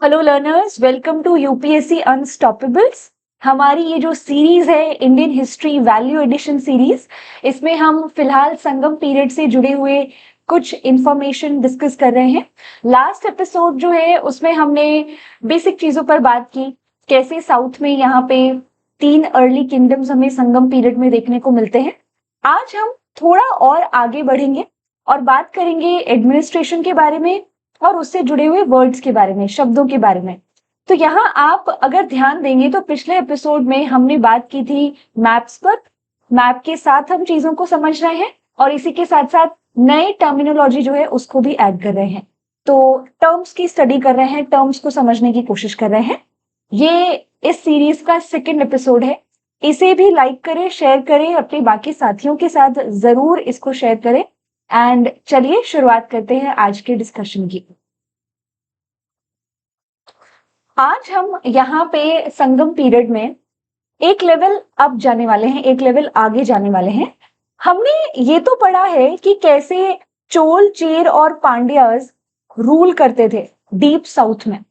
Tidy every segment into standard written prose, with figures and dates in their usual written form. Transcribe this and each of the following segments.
Hello learners, welcome to UPSC unstoppables. हमारी ये जो सीरीज है Indian history value addition series, इसमें हम फिलहाल संगम पीरियड से जुड़े हुए कुछ इंफॉर्मेशन डिस्कस कर रहे हैं। लास्ट एपिसोड जो है उसमें हमने बेसिक चीजों पर बात की, कैसे साउथ में यहाँ पे 3 अर्ली किंगडम्स हमें संगम पीरियड में देखने को मिलते हैं। आज हम थोड़ा और आगे बढ़ेंगे और बात करेंगे एडमिनिस्ट्रेशन के बारे में और उससे जुड़े हुए वर्ड्स के बारे में, शब्दों के बारे में। तो यहाँ आप अगर ध्यान देंगे तो पिछले एपिसोड में हमने बात की थी मैप्स पर। मैप के साथ हम चीजों को समझ रहे हैं और इसी के साथ साथ नए टर्मिनोलॉजी जो है उसको भी ऐड कर रहे हैं। तो टर्म्स की स्टडी कर रहे हैं, टर्म्स को समझने की कोशिश कर रहे हैं। ये इस सीरीज का सेकेंड एपिसोड है। इसे भी लाइक करें, शेयर करें, अपने बाकी साथियों के साथ जरूर इसको शेयर करें। एंड चलिए शुरुआत करते हैं आज के डिस्कशन की। आज हम यहाँ पे संगम पीरियड में एक लेवल अप जाने वाले हैं, एक लेवल आगे जाने वाले हैं। हमने ये तो पढ़ा है कि कैसे चोल, चेर और पांड्यास रूल करते थे डीप साउथ में।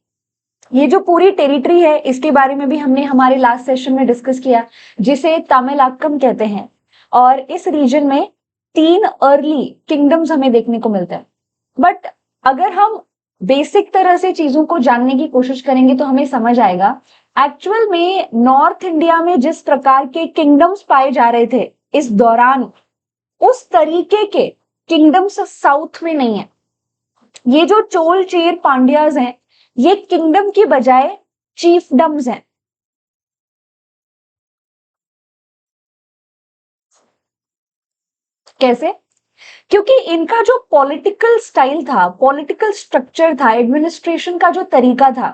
ये जो पूरी टेरिटरी है इसके बारे में भी हमने हमारे लास्ट सेशन में डिस्कस किया, जिसे तमिलाक्कम कहते हैं। और इस रीजन में 3 अर्ली किंगडम्स हमें देखने को मिलते हैं। बट अगर हम बेसिक तरह से चीजों को जानने की कोशिश करेंगे तो हमें समझ आएगा एक्चुअल में नॉर्थ इंडिया में जिस प्रकार के किंगडम्स पाए जा रहे थे इस दौरान, उस तरीके के किंगडम्स साउथ में नहीं है। ये जो चोल, चेर, पांड्यास हैं, ये किंगडम की बजाय चीफडम्स हैं। कैसे? क्योंकि इनका जो पॉलिटिकल स्टाइल था, पॉलिटिकल स्ट्रक्चर था, एडमिनिस्ट्रेशन का जो तरीका था,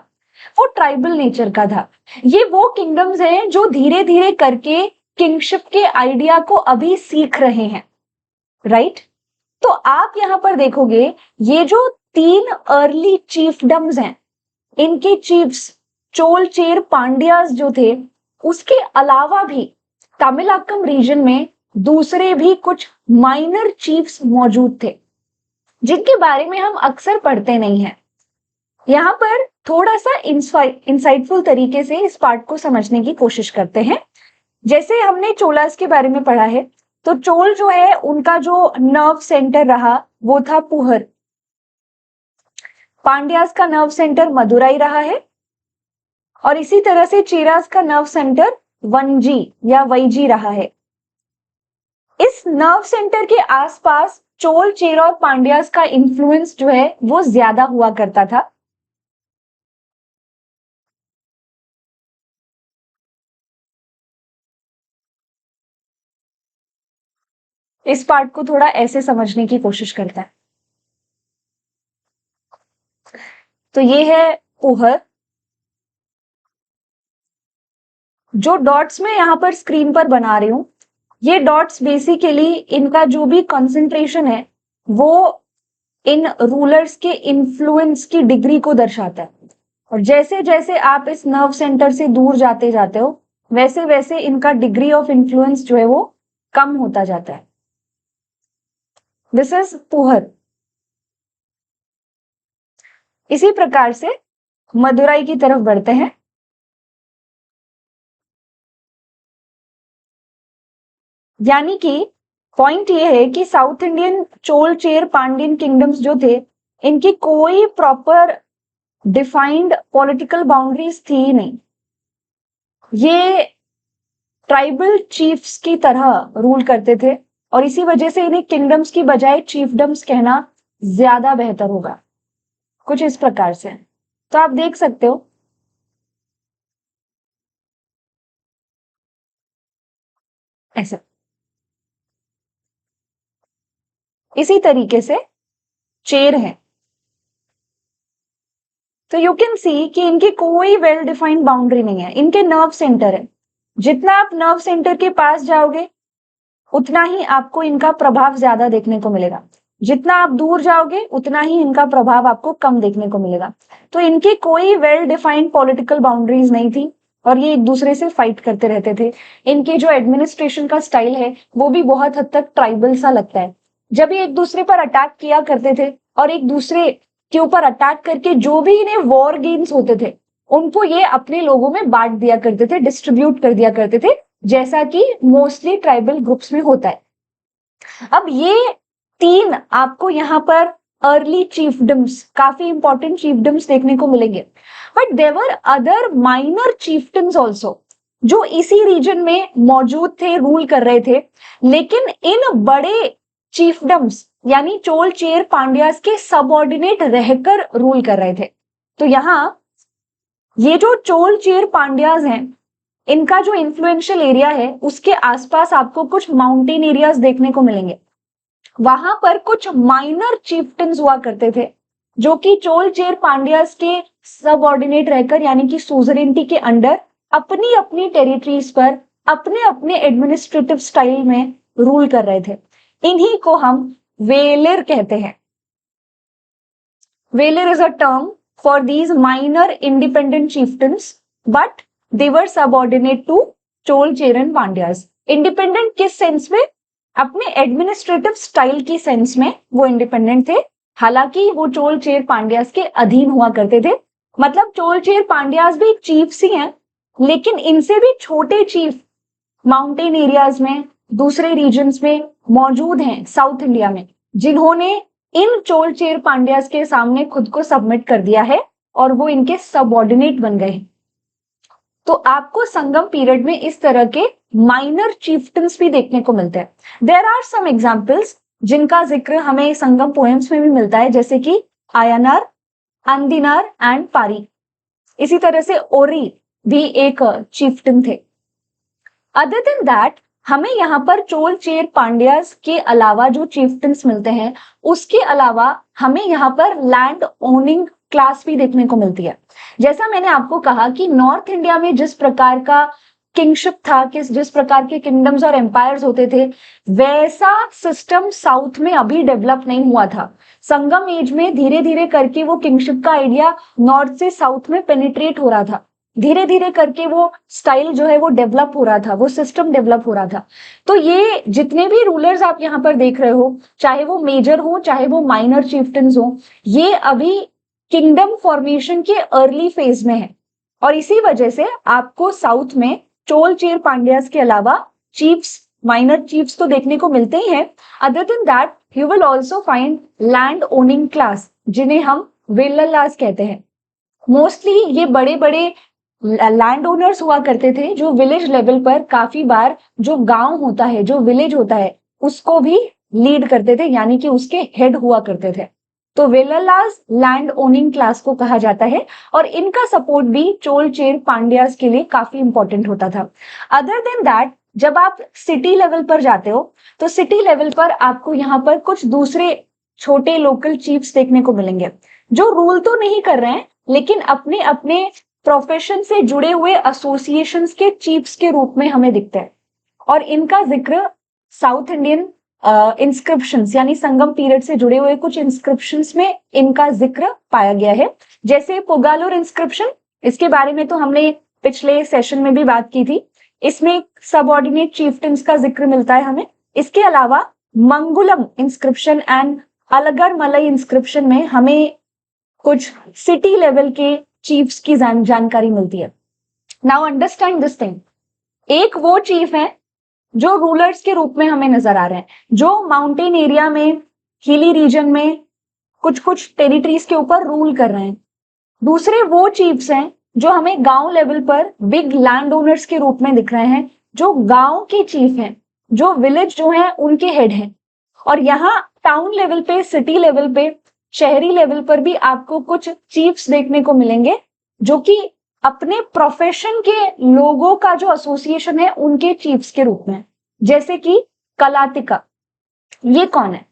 वो ट्राइबल नेचर का था। ये वो किंगडम्स हैं जो धीरे धीरे करके किंगशिप के आइडिया को अभी सीख रहे हैं, राइट? तो आप यहां पर देखोगे ये जो 3 अर्ली चीफडम्स हैं, इनके चीफ्स चोल, चेर, पांड्यास जो थे, उसके अलावा भी तमिलाक्कम रीजन में दूसरे भी कुछ माइनर चीफ्स मौजूद थे जिनके बारे में हम अक्सर पढ़ते नहीं हैं। यहां पर थोड़ा सा इंसाइटफुल तरीके से इस पार्ट को समझने की कोशिश करते हैं। जैसे हमने चोलास के बारे में पढ़ा है, तो चोल जो है उनका जो नर्व सेंटर रहा वो था पुहर। पांड्यास का नर्व सेंटर मदुराई रहा है और इसी तरह से चेरास का नर्व सेंटर वंजी या वैजी रहा है। इस नर्व सेंटर के आसपास चोल, चेर और पांड्यास का इन्फ्लुएंस जो है वो ज्यादा हुआ करता था। इस पार्ट को थोड़ा ऐसे समझने की कोशिश करता है। तो ये है पुहर। जो डॉट्स में यहां पर स्क्रीन पर बना रही हूं, ये डॉट्स बेसिकली इनका जो भी कंसंट्रेशन है वो इन रूलर्स के इन्फ्लुएंस की डिग्री को दर्शाता है। और जैसे जैसे आप इस नर्व सेंटर से दूर जाते जाते हो, वैसे वैसे इनका डिग्री ऑफ इन्फ्लुएंस जो है वो कम होता जाता है। This is Puhar. इसी प्रकार से मदुराई की तरफ बढ़ते हैं। यानी कि पॉइंट ये है कि south Indian Chola, Chera, Pandyan kingdoms जो थे, इनकी कोई प्रॉपर डिफाइंड पॉलिटिकल बाउंड्रीज थी ही नहीं। ये ट्राइबल चीफ्स की तरह रूल करते थे और इसी वजह से इन्हें किंगडम्स की बजाय चीफडम्स कहना ज्यादा बेहतर होगा, कुछ इस प्रकार से। तो आप देख सकते हो ऐसा। इसी तरीके से चेर है। तो यू कैन सी कि इनकी कोई वेल डिफाइंड बाउंड्री नहीं है। इनके नर्व सेंटर है, जितना आप नर्व सेंटर के पास जाओगे उतना ही आपको इनका प्रभाव ज्यादा देखने को मिलेगा, जितना आप दूर जाओगे उतना ही इनका प्रभाव आपको कम देखने को मिलेगा। तो इनकी कोई वेल डिफाइंड पॉलिटिकल बाउंड्रीज नहीं थी और ये एक दूसरे से फाइट करते रहते थे। इनके जो एडमिनिस्ट्रेशन का स्टाइल है वो भी बहुत हद तक ट्राइबल सा लगता है। जब ये एक दूसरे पर अटैक किया करते थे और एक दूसरे के ऊपर अटैक करके जो भी इन्हें वॉर गेम्स होते थे उनको ये अपने लोगों में बांट दिया करते थे, डिस्ट्रीब्यूट कर दिया करते थे, जैसा कि मोस्टली ट्राइबल ग्रुप्स में होता है। अब ये 3 आपको यहाँ पर अर्ली चीफडम्स, काफी इंपॉर्टेंट चीफडम्स देखने को मिलेंगे। But there were other minor chiefdoms also जो इसी रीजन में मौजूद थे, रूल कर रहे थे, लेकिन इन बड़े चीफडम्स यानी चोल चेर पांड्यास के सबऑर्डिनेट रहकर रूल कर रहे थे। तो यहाँ ये जो चोल चेर पांड्यास हैं, इनका जो इन्फ्लुएंशियल एरिया है उसके आसपास आपको कुछ माउंटेन एरियाज देखने को मिलेंगे। वहां पर कुछ माइनर चीफटन्स हुआ करते थे जो कि चोल चेर पांड्यास के सबऑर्डिनेट रहकर यानी कि सुजरेनिटी के अंडर अपनी अपनी टेरिटरीज पर अपने अपने एडमिनिस्ट्रेटिव स्टाइल में रूल कर रहे थे। इन्हीं को हम वेलिर कहते हैं। Velir is a term for these minor independent chieftains but they were subordinate to Chola Cheran Pandyas. Independent किस सेंस में? अपने एडमिनिस्ट्रेटिव स्टाइल की सेंस में वो इंडिपेंडेंट थे, हालांकि वो चोल चेर पांड्यास के अधीन हुआ करते थे। मतलब चोल चेर पांड्यास भी चीफ्स ही हैं, लेकिन इनसे भी छोटे चीफ माउंटेन एरियाज में, दूसरे रीजन्स में मौजूद हैं साउथ इंडिया में, जिन्होंने इन चोल चेर पांड्यास के सामने खुद को सबमिट कर दिया है और वो इनके सबऑर्डिनेट बन गए। तो आपको संगम पीरियड में इस तरह के माइनर चीफटन्स भी देखने को मिलते हैं। देयर आर सम एग्जांपल्स जिनका जिक्र हमें संगम पोएम्स में भी मिलता है, जैसे कि आयनार, अंदिनार एंड पारी। इसी तरह से ओरी भी एक चीफटन थे। अदर देन दैट हमें यहाँ पर चोल चेर पांड्यास के अलावा जो चीफटन्स मिलते हैं, उसके अलावा हमें यहाँ पर लैंड ओनिंग क्लास भी देखने को मिलती है। जैसा मैंने आपको कहा कि नॉर्थ इंडिया में जिस प्रकार का किंगशिप था, जिस प्रकार के किंगडम्स और एम्पायर्स होते थे, वैसा सिस्टम साउथ में अभी डेवलप नहीं हुआ था। संगम एज में धीरे धीरे करके वो किंगशिप का आइडिया नॉर्थ से साउथ में पेनिट्रेट हो रहा था, धीरे धीरे करके वो स्टाइल जो है वो डेवलप हो रहा था, वो सिस्टम डेवलप हो रहा था। तो ये जितने भी रूलर्स आप यहाँ पर देख रहे हो, चाहे वो मेजर हो चाहे वो माइनर चिफ्टन्स हो, ये अभी किंगडम फॉर्मेशन के अर्ली फेज में है। और इसी वजह से आपको साउथ में चोल चेर पांड्यास के अलावा चीफ्स, माइनर चीफ्स तो देखने को मिलते ही हैं। Other than that you will also find land owning class, जिन्हें हम वेल्लालास कहते हैं। मोस्टली ये बड़े बड़े लैंड ओनर्स हुआ करते थे जो विलेज लेवल पर काफी बार जो गांव होता है, जो विलेज होता है, उसको भी लीड करते थे, यानी कि उसके हेड हुआ करते थे। तो वेल्लालास लैंड ओनिंग क्लास को कहा जाता है और इनका सपोर्ट भी चोल चेर पांड्यास के लिए काफी इंपॉर्टेंट होता था। अदर देन दैट जब आप सिटी लेवल पर जाते हो तो सिटी लेवल पर आपको यहाँ पर कुछ दूसरे छोटे लोकल चीफ्स देखने को मिलेंगे जो रूल तो नहीं कर रहे हैं, लेकिन अपने अपने प्रोफेशन से जुड़े हुए एसोसिएशंस के चीफ्स के रूप में हमें दिखते हैं। और इनका जिक्र साउथ इंडियन इंस्क्रिप्शंस यानी संगम पीरियड से जुड़े हुए कुछ इंस्क्रिप्शंस में इनका जिक्र पाया गया है, जैसे पुगालुर इंस्क्रिप्शन। इसके बारे में तो हमने पिछले सेशन में भी बात की थी। इसमें सबऑर्डिनेट चीफ्टन्स का जिक्र मिलता है हमें। इसके अलावा मंगुलम इंस्क्रिप्शन एंड अलगर मलई इंस्क्रिप्शन में हमें कुछ सिटी लेवल के चीफ्स की जानकारी मिलती है। नाउ अंडरस्टैंड दिस थिंग, एक वो चीफ है जो रूलर्स के रूप में हमें नजर आ रहे हैं, जो माउंटेन एरिया में, हिली रीजन में कुछ कुछ टेरिटरीज के ऊपर रूल कर रहे हैं। दूसरे वो चीफ्स हैं जो हमें गांव लेवल पर बिग लैंड ओनर्स के रूप में दिख रहे हैं, जो गांव के चीफ हैं, जो विलेज जो है उनके हेड हैं। और यहाँ टाउन लेवल पे, सिटी लेवल पे, शहरी लेवल पर भी आपको कुछ चीफ्स देखने को मिलेंगे जो कि अपने प्रोफेशन के लोगों का जो एसोसिएशन है उनके चीफ्स के रूप में, जैसे कि कलातिका। ये कौन है?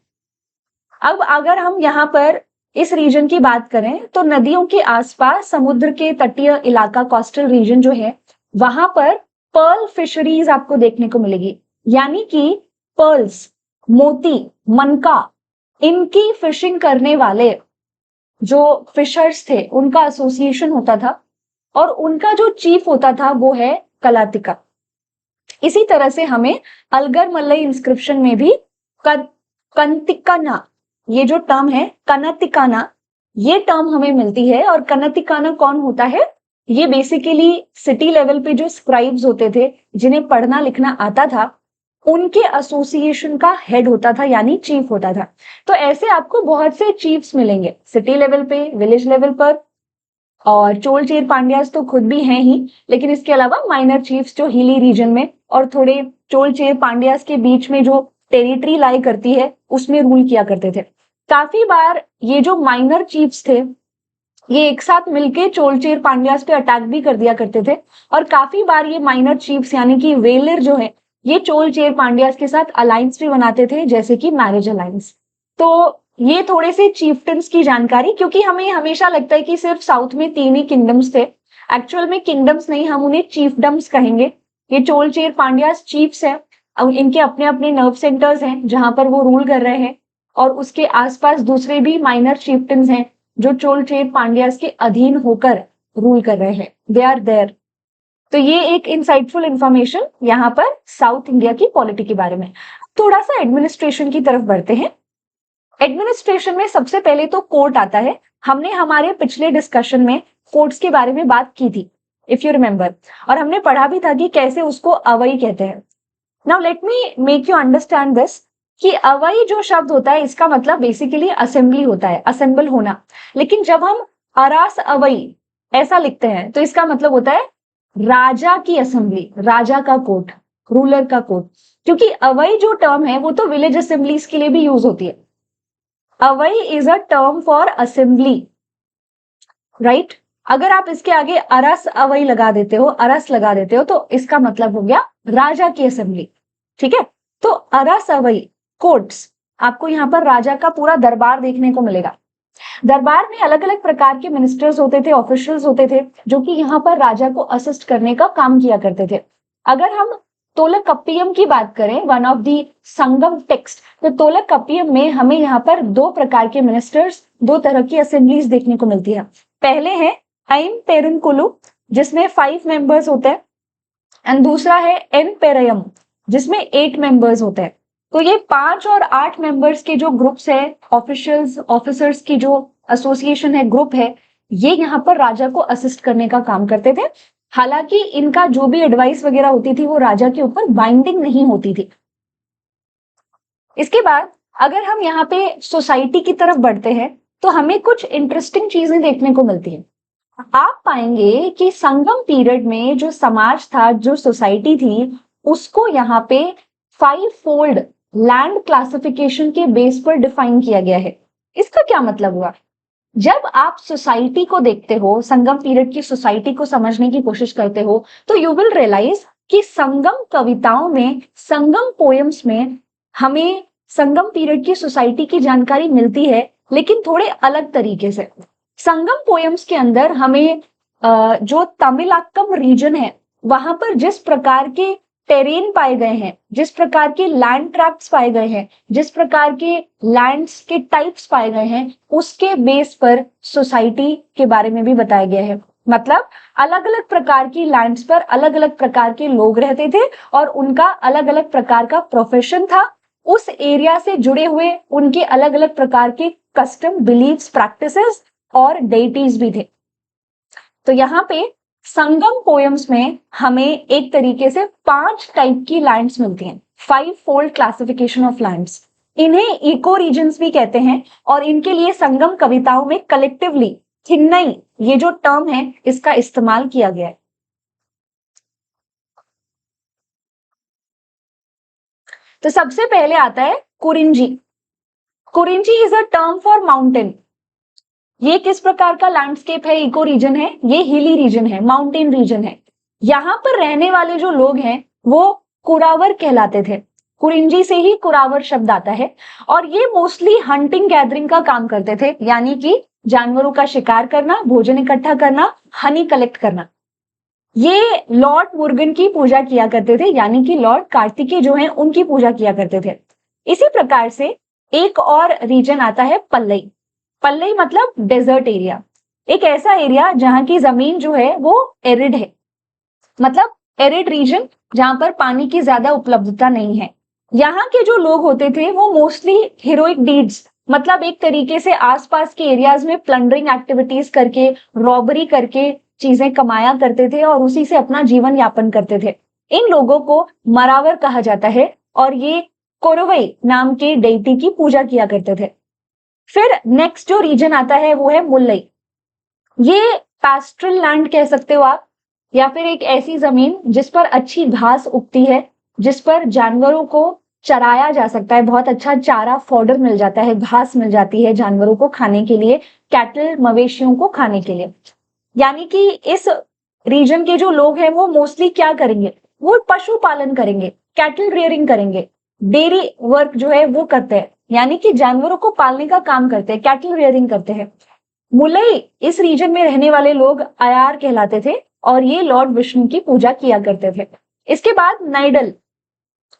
अब अगर हम यहाँ पर इस रीजन की बात करें तो नदियों के आसपास समुद्र के तटीय इलाका, कोस्टल रीजन जो है, वहां पर पर्ल फिशरीज आपको देखने को मिलेगी, यानी कि पर्ल्स, मोती, मनका, इनकी फिशिंग करने वाले जो फिशर्स थे उनका एसोसिएशन होता था और उनका जो चीफ होता था वो है कलातिका। इसी तरह से हमें अलगर मलई इंस्क्रिप्शन में भी कंतिकाना, ये जो टर्म है कनतिकाना, ये टर्म हमें मिलती है। और कनतिकाना कौन होता है? ये बेसिकली सिटी लेवल पे जो स्क्राइब्स होते थे, जिन्हें पढ़ना लिखना आता था, उनके एसोसिएशन का हेड होता था, यानी चीफ होता था। तो ऐसे आपको बहुत से चीफ्स मिलेंगे सिटी लेवल पे, विलेज लेवल पर। और चोल चेर पांड्यास तो खुद भी हैं ही, लेकिन इसके अलावा माइनर चीफ्स जो हिली रीजन में और थोड़े चोल चेर पांड्यास के बीच में जो टेरिटरी लाई करती है, उसमें रूल किया करते थे। काफी बार ये जो माइनर चीफ्स थे, ये एक साथ मिलके चोलचेर पांड्यास पे अटैक भी कर दिया करते थे। और काफी बार ये माइनर चीफ्स यानी कि वेलर जो है, ये चोलचेर पांड्यास के साथ अलायंस भी बनाते थे, जैसे कि मैरिज अलायंस। तो ये थोड़े से चीफ्टन्स की जानकारी, क्योंकि हमें हमेशा लगता है कि सिर्फ साउथ में 3 ही किंगडम्स थे। एक्चुअल में किंगडम्स नहीं, हम उन्हें चीफडम्स कहेंगे। ये चोलचेर पांड्यास चीफ्स है, अब इनके अपने अपने नर्व सेंटर्स हैं जहां पर वो रूल कर रहे हैं। और उसके आसपास दूसरे भी माइनर चीफ्टन्स हैं जो चोल चेर पांड्यास के अधीन होकर रूल कर रहे हैं। They are there. तो ये एक इंसाइटफुल इंफॉर्मेशन यहाँ पर साउथ इंडिया की पॉलिटी के बारे में। थोड़ा सा एडमिनिस्ट्रेशन की तरफ बढ़ते हैं। एडमिनिस्ट्रेशन में सबसे पहले तो कोर्ट आता है। हमने हमारे पिछले डिस्कशन में कोर्ट्स के बारे में बात की थी, इफ यू रिमेंबर, और हमने पढ़ा भी था कि कैसे उसको अवई कहते हैं। Now let me make you understand this कि अवई जो शब्द होता है, इसका मतलब बेसिकली असेंबली होता है, असेंबल होना। लेकिन जब हम अरास अवई ऐसा लिखते हैं, तो इसका मतलब होता है राजा की असेंबली, राजा का कोर्ट, रूलर का कोर्ट। क्योंकि अवई जो टर्म है वो तो विलेज असेंबलीज के लिए भी यूज होती है। अवई is a term for assembly, right. अगर आप इसके आगे अरस अवई लगा देते हो, अरस लगा देते हो, तो इसका मतलब हो गया राजा की असेंबली। ठीक है, तो अरस अवई कोर्ट्स, आपको यहाँ पर राजा का पूरा दरबार देखने को मिलेगा। दरबार में अलग अलग प्रकार के मिनिस्टर्स होते थे, ऑफिशियल्स होते थे, जो कि यहाँ पर राजा को असिस्ट करने का काम किया करते थे। अगर हम तोलकप्पियम की बात करें, one of the Sangam text, तो तोलकप्पियम में हमें यहाँ पर 2 प्रकार के मिनिस्टर्स, 2 तरह की असेंबलीज देखने को मिलती है। पहले है ऐम पेरुनकुलु, जिसमें 5 मेंबर्स होते हैं, एंड दूसरा है एम पेरयम, जिसमें 8 मेंबर्स होते हैं। तो ये 5 और 8 मेंबर्स के जो ग्रुप्स है, ऑफिशियल्स ऑफिसर्स की जो एसोसिएशन है, ग्रुप है, ये यहाँ पर राजा को असिस्ट करने का काम करते थे। हालांकि इनका जो भी एडवाइस वगैरह होती थी वो राजा के ऊपर बाइंडिंग नहीं होती थी। इसके बाद अगर हम यहाँ पे सोसाइटी की तरफ बढ़ते हैं, तो हमें कुछ इंटरेस्टिंग चीजें देखने को मिलती हैं। आप पाएंगे कि संगम पीरियड में जो समाज था, जो सोसाइटी थी, उसको यहाँ पे 5 फोल्ड लैंड क्लासिफिकेशन के बेस पर डिफाइन किया गया है। इसका क्या मतलब हुआ? जब आप सोसाइटी को देखते हो, संगम पीरियड की सोसाइटी को समझने की कोशिश करते हो, तो यू विल रियलाइज कि संगम कविताओं में, संगम पोएम्स में हमें संगम पीरियड की सोसाइटी की जानकारी मिलती है, लेकिन थोड़े अलग तरीके से। संगम पोएम्स के अंदर हमें जो तमिलाक्कम रीजन है, वहां पर जिस प्रकार के टेरेन पाए गए हैं, जिस प्रकार के लैंड ट्रैक्ट्स पाए गए हैं, जिस प्रकार के लैंड्स के टाइप्स पाए गए हैं, उसके बेस पर सोसाइटी के बारे में भी बताया गया है। मतलब अलग अलग प्रकार की लैंड्स पर अलग अलग प्रकार के लोग रहते थे और उनका अलग अलग प्रकार का प्रोफेशन था। उस एरिया से जुड़े हुए उनके अलग अलग प्रकार के कस्टम, बिलीव्स, प्रैक्टिसेस और डेइटीज भी थे। तो यहाँ पे संगम पोएम्स में हमें एक तरीके से 5 टाइप की लैंड्स मिलती हैं, 5 फोल्ड क्लासिफिकेशन ऑफ लैंड्स। इन्हें इको रीजन्स भी कहते हैं और इनके लिए संगम कविताओं में कलेक्टिवली थिन्नई, ये जो टर्म है, इसका इस्तेमाल किया गया है। तो सबसे पहले आता है Kurinji. Kurinji is a term for mountain. ये किस प्रकार का लैंडस्केप है? इको रीजन है, ये हिली रीजन है, माउंटेन रीजन है। यहाँ पर रहने वाले जो लोग हैं वो कुरावर कहलाते थे। कुरिंजी से ही कुरावर शब्द आता है और ये मोस्टली हंटिंग गैदरिंग का काम करते थे, यानी कि जानवरों का शिकार करना, भोजन इकट्ठा करना, हनी कलेक्ट करना। ये लॉर्ड मुर्गन की पूजा किया करते थे, यानी कि लॉर्ड कार्तिकेय जो हैं उनकी पूजा किया करते थे। इसी प्रकार से एक और रीजन आता है पल्लई। पल्लई मतलब डेजर्ट एरिया, एक ऐसा एरिया जहां की जमीन जो है वो एरिड है, मतलब एरिड रीजन जहां पर पानी की ज्यादा उपलब्धता नहीं है। यहाँ के जो लोग होते थे वो मोस्टली हीरोइक डीड्स मतलब एक तरीके से आसपास के एरियाज में प्लंडरिंग एक्टिविटीज करके, रॉबरी करके चीजें कमाया करते थे और उसी से अपना जीवन यापन करते थे। इन लोगों को मरावर कहा जाता है और ये कोरवई नाम के डेटी की पूजा किया करते थे। फिर नेक्स्ट जो रीजन आता है वो है मुल्लई। ये पैस्ट्रल लैंड कह सकते हो आप, या फिर एक ऐसी जमीन जिस पर अच्छी घास उगती है, जिस पर जानवरों को चराया जा सकता है, बहुत अच्छा चारा फॉडर मिल जाता है, घास मिल जाती है जानवरों को खाने के लिए, कैटल मवेशियों को खाने के लिए। यानी कि इस रीजन के जो लोग हैं वो मोस्टली क्या करेंगे, वो पशुपालन करेंगे, कैटल रियरिंग करेंगे, डेयरी वर्क जो है वो करते हैं, यानी कि जानवरों को पालने का काम करते हैं, कैटल रियरिंग करते हैं। मुलई इस रीजन में रहने वाले लोग आयार कहलाते थे और ये लॉर्ड विष्णु की पूजा किया करते थे। इसके बाद नाइडल।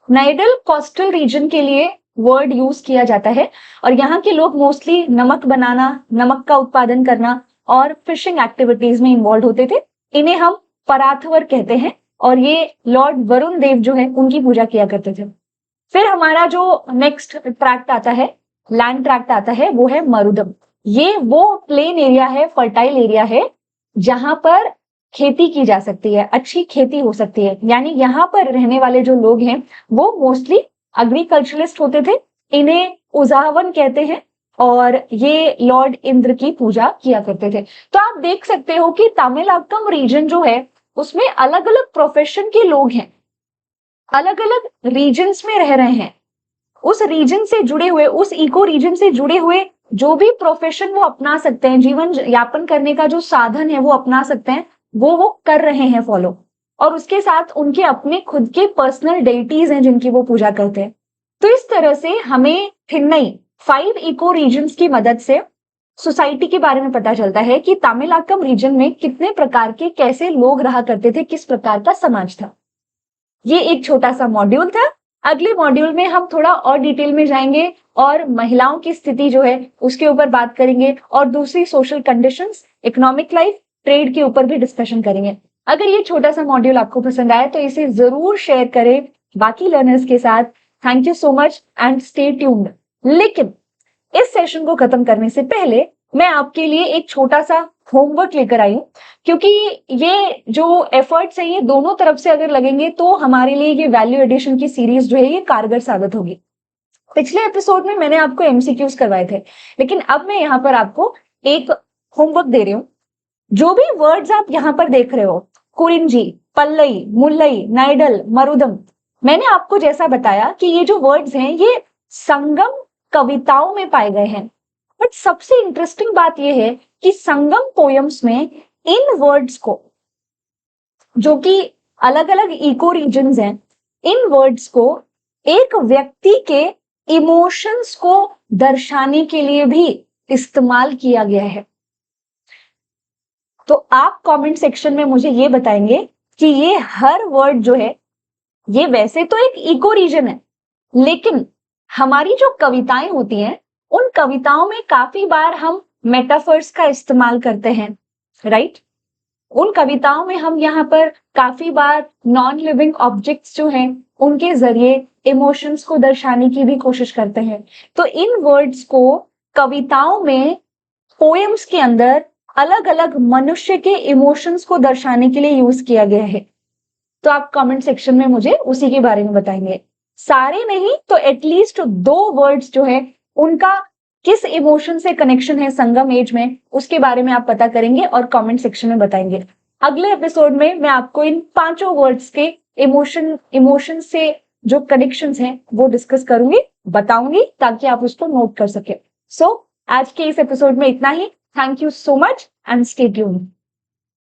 नाइडल कोस्टल रीजन के लिए वर्ड यूज किया जाता है और यहाँ के लोग मोस्टली नमक बनाना, नमक का उत्पादन करना और फिशिंग एक्टिविटीज में इन्वॉल्व होते थे। इन्हें हम पराथवर कहते हैं और ये लॉर्ड वरुण देव जो है उनकी पूजा किया करते थे। फिर हमारा जो नेक्स्ट ट्रैक्ट आता है, लैंड ट्रैक्ट आता है, वो है मरुदम। ये वो प्लेन एरिया है, फर्टाइल एरिया है जहां पर खेती की जा सकती है, अच्छी खेती हो सकती है। यानी यहाँ पर रहने वाले जो लोग हैं वो मोस्टली एग्रीकल्चरलिस्ट होते थे। इन्हें उजावन कहते हैं और ये लॉर्ड इंद्र की पूजा किया करते थे। तो आप देख सकते हो कि तमिलकम रीजन जो है उसमें अलग अलग प्रोफेशन के लोग हैं, अलग अलग रीजन्स में रह रहे हैं। उस रीजन से जुड़े हुए, उस इको रीजन से जुड़े हुए जो भी प्रोफेशन वो अपना सकते हैं, जीवन यापन करने का जो साधन है वो अपना सकते हैं, वो कर रहे हैं फॉलो। और उसके साथ उनके अपने खुद के पर्सनल डेइटीज हैं जिनकी वो पूजा करते हैं। तो इस तरह से हमें थिन्नई 5 इको रीजन्स की मदद से सोसाइटी के बारे में पता चलता है कि तमिलकम रीजन में कितने प्रकार के, कैसे लोग रहा करते थे, किस प्रकार का समाज था। ये एक छोटा सा मॉड्यूल था। अगले मॉड्यूल में हम थोड़ा और डिटेल में जाएंगे और महिलाओं की स्थिति जो है उसके ऊपर बात करेंगे और दूसरी social conditions, economic life, trade के ऊपर भी डिस्कशन करेंगे। अगर ये छोटा सा मॉड्यूल आपको पसंद आए तो इसे जरूर शेयर करें बाकी लर्नर्स के साथ। Thank you so much and stay tuned. लेकिन इस सेशन को खत्म करने से पहले मैं आपके लिए एक छोटा सा होमवर्क लेकर आई हूँ, क्योंकि ये जो एफर्ट्स है ये दोनों तरफ से अगर लगेंगे तो हमारे लिए ये वैल्यू एडिशन की सीरीज जो है ये कारगर साबित होगी। पिछले एपिसोड में मैंने आपको एमसीक्यूज करवाए थे, लेकिन अब मैं यहाँ पर आपको एक होमवर्क दे रही हूँ। जो भी वर्ड्स आप यहाँ पर देख रहे हो, कुरिंजी, पल्लई, मुल्लई, नाइडल, मरुदम, मैंने आपको जैसा बताया कि ये जो वर्ड्स हैं ये संगम कविताओं में पाए गए हैं। बट सबसे इंटरेस्टिंग बात यह है कि संगम पोयम्स में इन वर्ड्स को, जो कि अलग अलग इको रीजन्स हैं, इन वर्ड्स को एक व्यक्ति के इमोशंस को दर्शाने के लिए भी इस्तेमाल किया गया है। तो आप कमेंट सेक्शन में मुझे ये बताएंगे कि ये हर वर्ड जो है ये वैसे तो एक इको रीजन है, लेकिन हमारी जो कविताएं होती हैं उन कविताओं में काफी बार हम मेटाफर्स का इस्तेमाल करते हैं, राइट? उन कविताओं में हम यहाँ पर काफी बार नॉन लिविंग ऑब्जेक्ट्स जो हैं उनके जरिए इमोशंस को दर्शाने की भी कोशिश करते हैं। तो इन वर्ड्स को कविताओं में, पोएम्स के अंदर अलग अलग मनुष्य के इमोशंस को दर्शाने के लिए यूज किया गया है। तो आप कमेंट सेक्शन में मुझे उसी के बारे में बताएंगे। सारे नहीं तो एटलीस्ट 2 वर्ड्स जो है उनका किस इमोशन से कनेक्शन है संगम एज में, उसके बारे में आप पता करेंगे और कमेंट सेक्शन में बताएंगे। अगले एपिसोड में मैं आपको इन 5 वर्ड्स के इमोशन से जो कनेक्शंस हैं वो डिस्कस करूंगी, बताऊंगी, ताकि आप उसको नोट कर सके। सो आज के इस एपिसोड में इतना ही। Thank you so much and stay tuned.